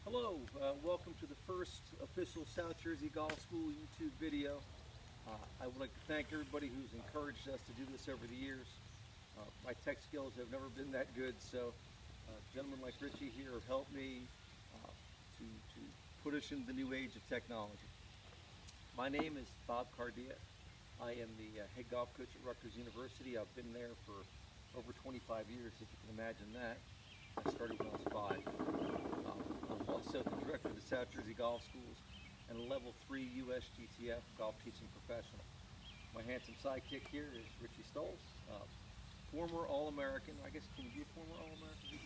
Hello, welcome to the first official South Jersey Golf School YouTube video. I would like to thank everybody who's encouraged us to do this over the years. My tech skills have never been that good, so gentlemen like Richie here have helped me to put us into the new age of technology. My name is Bob Cardea. I am the head golf coach at Rutgers University. I've been there for over 25 years, if you can imagine that. I started when I was 5. I'm also the director of the South Jersey Golf Schools and a level 3 USGTF golf teaching professional. My handsome sidekick here is Richie Stolz, former All-American. I guess, can you be a former All-American?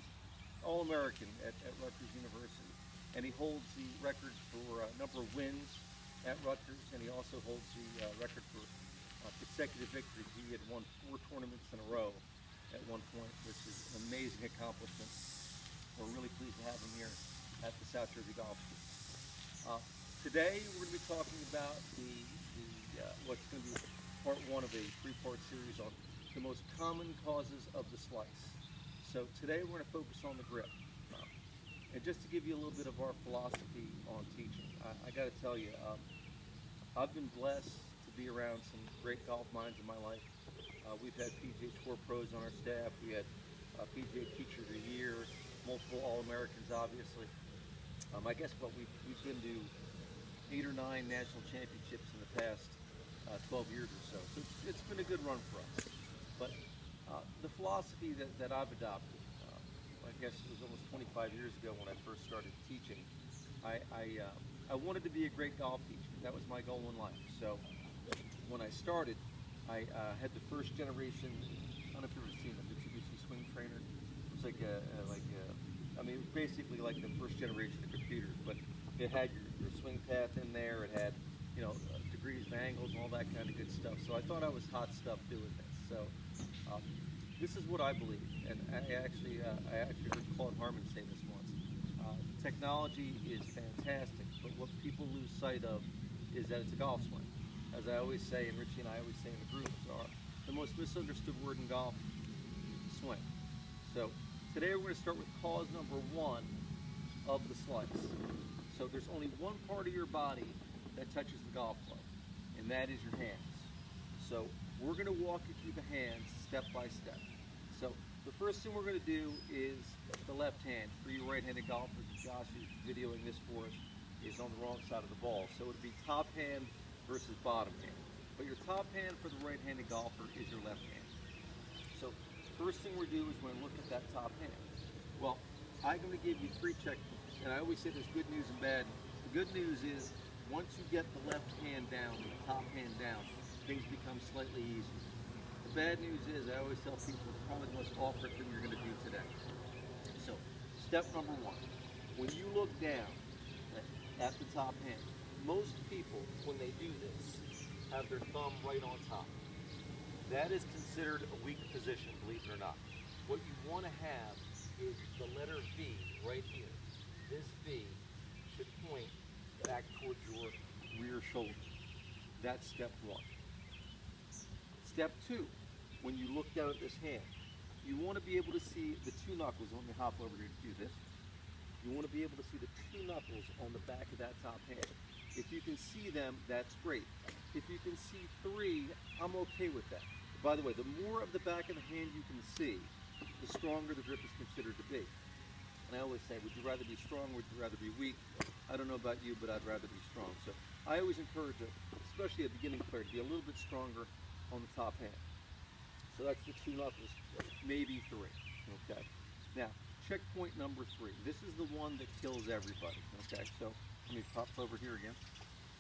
All-American at Rutgers University. And he holds the records for a number of wins at Rutgers, and he also holds the record for consecutive victories. He had won 4 tournaments in a row at one point, which is an amazing accomplishment. We're really pleased to have him here at the South Jersey Golf School. Today we're going to be talking about what's going to be part 1 of a 3-part series on the most common causes of the slice. So today we're going to focus on the grip. And just to give you a little bit of our philosophy on teaching, I got to tell you, I've been blessed to be around some great golf minds in my life. We've had PGA Tour pros on our staff. We had PGA Teacher of the Year, multiple All-Americans, obviously. I guess we've been to 8 or 9 national championships in the past 12 years or so. So it's been a good run for us. But the philosophy that I've adopted, I guess it was almost 25 years ago when I first started teaching. I wanted to be a great golf teacher. That was my goal in life. So when I started, I had the first generation. I don't know if you've ever seen the Mitsubishi Swing Trainer. It was I mean, it was basically like the first generation of computers, but it had your swing path in there. It had, you know, degrees and angles and all that kind of good stuff. So I thought I was hot stuff doing this. So this is what I believe, and I actually heard Claude Harmon say this once. Technology is fantastic, but what people lose sight of is that it's a golf swing. As I always say, and Richie and I always say in the groups, the most misunderstood word in golf, swing. So today we're going to start with cause number 1 of the slice. So there's only one part of your body that touches the golf club, and that is your hands. So we're going to walk you through the hands step by step. So the first thing we're going to do is the left hand. For you right-handed golfers, Josh is videoing this for us, is on the wrong side of the ball. So it would be top hand versus bottom hand. But your top hand for the right-handed golfer is your left hand. So first thing we do is we're going to look at that top hand. Well, I'm going to give you 3 checkpoints, and I always say there's good news and bad. The good news is once you get the left hand down, the top hand down, things become slightly easier. The bad news is, I always tell people, it's probably the most awkward thing you're going to do today. So step number 1, when you look down at the top hand, most people, when they do this, have their thumb right on top. That is considered a weak position, believe it or not. What you want to have is the letter V right here. This V should point back towards your rear shoulder. That's step 1. Step 2, when you look down at this hand, you want to be able to see the 2 knuckles. Let me hop over here to do this. You want to be able to see the 2 knuckles on the back of that top hand. If you can see them, that's great. If you can see 3, I'm okay with that. By the way, the more of the back of the hand you can see, the stronger the grip is considered to be. And I always say, would you rather be strong or would you rather be weak? I don't know about you, but I'd rather be strong. So I always encourage, especially a beginning player, to be a little bit stronger on the top hand. So that's the 2 knuckles, maybe 3, okay? Now, checkpoint number 3. This is the one that kills everybody, okay? So let me pop over here again.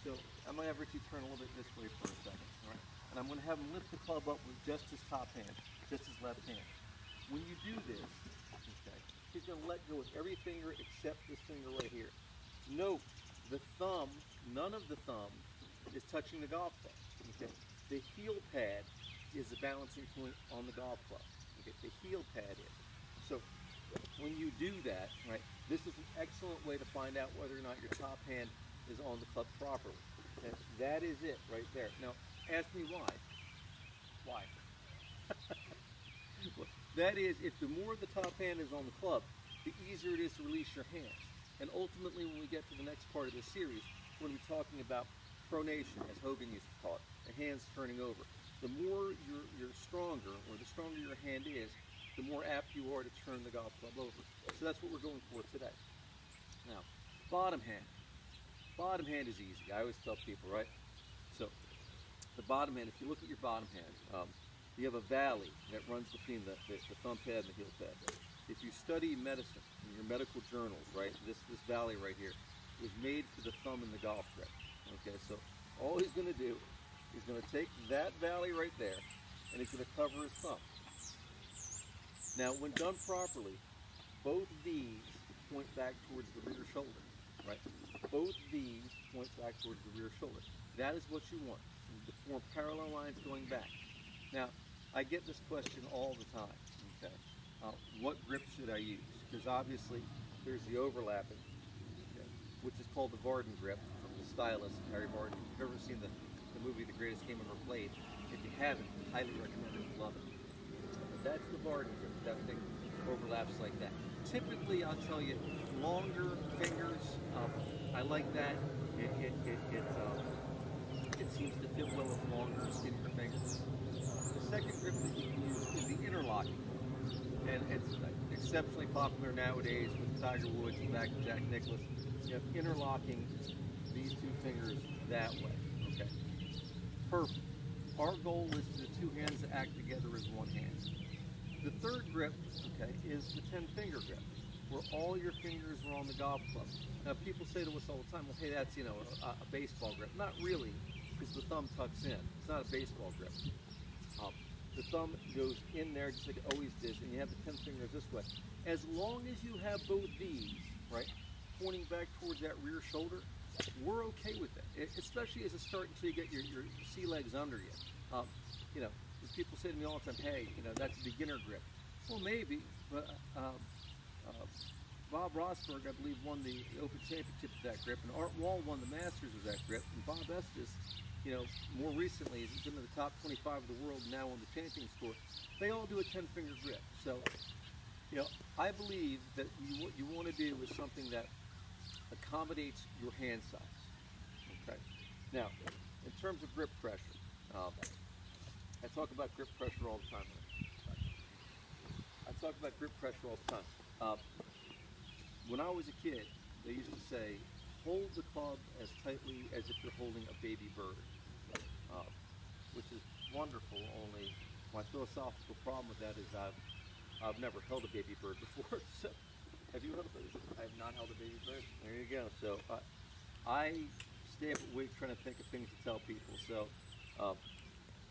So I'm going to have Richie turn a little bit this way for a second, all right? And I'm going to have him lift the club up with just his top hand, just his left hand. When you do this, okay, he's going to let go with every finger except this finger right here. Note, the thumb, none of the thumb is touching the golf club, okay? The heel pad is the balancing point on the golf club, okay? The heel pad is. So when you do that, right, this is an excellent way to find out whether or not your top hand is on the club properly. And that is it right there. Now, ask me why. Why? Well, that is, if the more of the top hand is on the club, the easier it is to release your hands. And ultimately, when we get to the next part of this series, we're going to be talking about pronation, as Hogan used to call it, the hands turning over. The more you're stronger, or the stronger your hand is, the more apt you are to turn the golf club over. So that's what we're going for today. Now, bottom hand. Bottom hand is easy. I always tell people, right? So, the bottom hand, if you look at your bottom hand, you have a valley that runs between the thumb pad and the heel pad. If you study medicine in your medical journals, right, this valley right here was made for the thumb in the golf grip. Okay, so all he's going to do is going to take that valley right there, and he's going to cover his thumb. Now, when done properly, both these point back towards the rear shoulder, right? Both these point back towards the rear shoulder. That is what you want, to form parallel lines going back. Now, I get this question all the time, okay? What grip should I use? Because obviously, there's the overlapping, okay, which is called the Varden grip from the stylist, Harry Varden. If you've ever seen the movie The Greatest Game Ever Played, if you haven't, highly recommend it, love it. But that's the Varden grip, that thing overlaps like that. Typically, I'll tell you, longer fingers, I like that. It seems to fit well with longer, skinnier fingers. The second grip that you can use is the interlocking. And it's exceptionally popular nowadays with Tiger Woods and back to Jack Nicklaus. You have interlocking these two fingers that way. Okay, perfect. Our goal is for the two hands to act together as one hand. The third grip, okay, is the 10-finger grip, where all your fingers are on the golf club. Now, people say to us all the time, well, hey, that's, a baseball grip. Not really, because the thumb tucks in. It's not a baseball grip. The thumb goes in there just like it always does, and you have the 10 fingers this way. As long as you have both these, right, pointing back towards that rear shoulder, we're okay with it, especially as a start until you get your sea legs under you. People say to me all the time, hey, that's a beginner grip. Well, maybe, but Bob Rosberg, I believe, won the Open Championship with that grip, and Art Wall won the Masters with that grip, and Bob Estes, more recently, he's been in the top 25 of the world, now on the Champions Tour. They all do a 10-finger grip. So, I believe that what you want to do is something that accommodates your hand size. Okay. Now, in terms of grip pressure, I talk about grip pressure all the time. When I was a kid, they used to say, hold the club as tightly as if you're holding a baby bird, which is wonderful, only my philosophical problem with that is I've never held a baby bird before. So, have you held a baby bird? I have not held a baby bird. There you go. So I stay up at week trying to think of things to tell people. So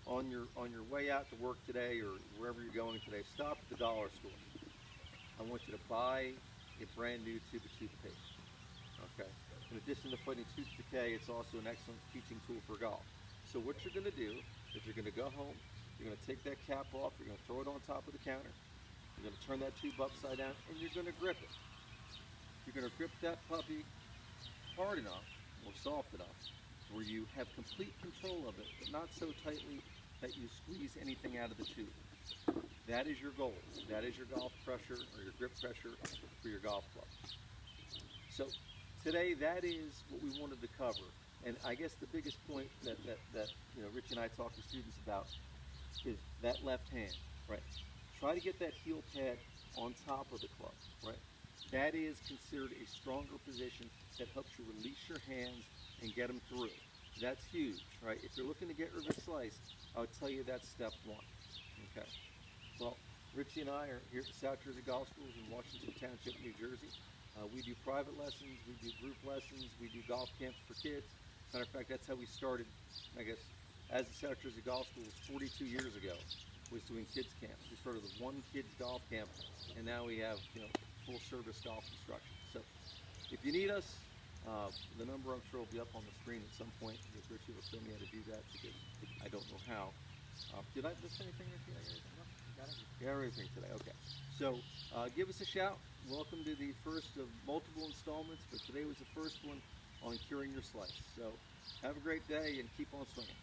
on your way out to work today or wherever you're going today, stop at the dollar store. I want you to buy a brand new tube of toothpaste. Okay. In addition to fighting tooth decay, it's also an excellent teaching tool for golf. So what you're going to do is you're going to go home, you're going to take that cap off, you're going to throw it on top of the counter, you're going to turn that tube upside down, and you're going to grip it. You're going to grip that puppy hard enough or soft enough where you have complete control of it, but not so tightly that you squeeze anything out of the tube. That is your goal. That is your golf pressure or your grip pressure for your golf club. So today, that is what we wanted to cover. And I guess the biggest point that Rich and I talk to students about is that left hand, right? Try to get that heel pad on top of the club, right? That is considered a stronger position that helps you release your hands and get them through. That's huge, right? If you're looking to get rid of a slice, I would tell you that's step one, okay? Well, Richie and I are here at South Jersey Golf Schools in Washington Township, New Jersey. We do private lessons, we do group lessons, we do golf camps for kids. Matter of fact, that's how we started, I guess, as the South Jersey Golf Schools 42 years ago, was doing kids camps. We started with one kids golf camp, and now we have, full service golf instruction. So if you need us, the number I'm sure will be up on the screen at some point, because Richie will show me how to do that, because I don't know how. Did I miss anything, Richie? No, you got it. You got everything today, okay. So give us a shout. Welcome to the first of multiple installments, but today was the first one on curing your slice. So have a great day and keep on swinging.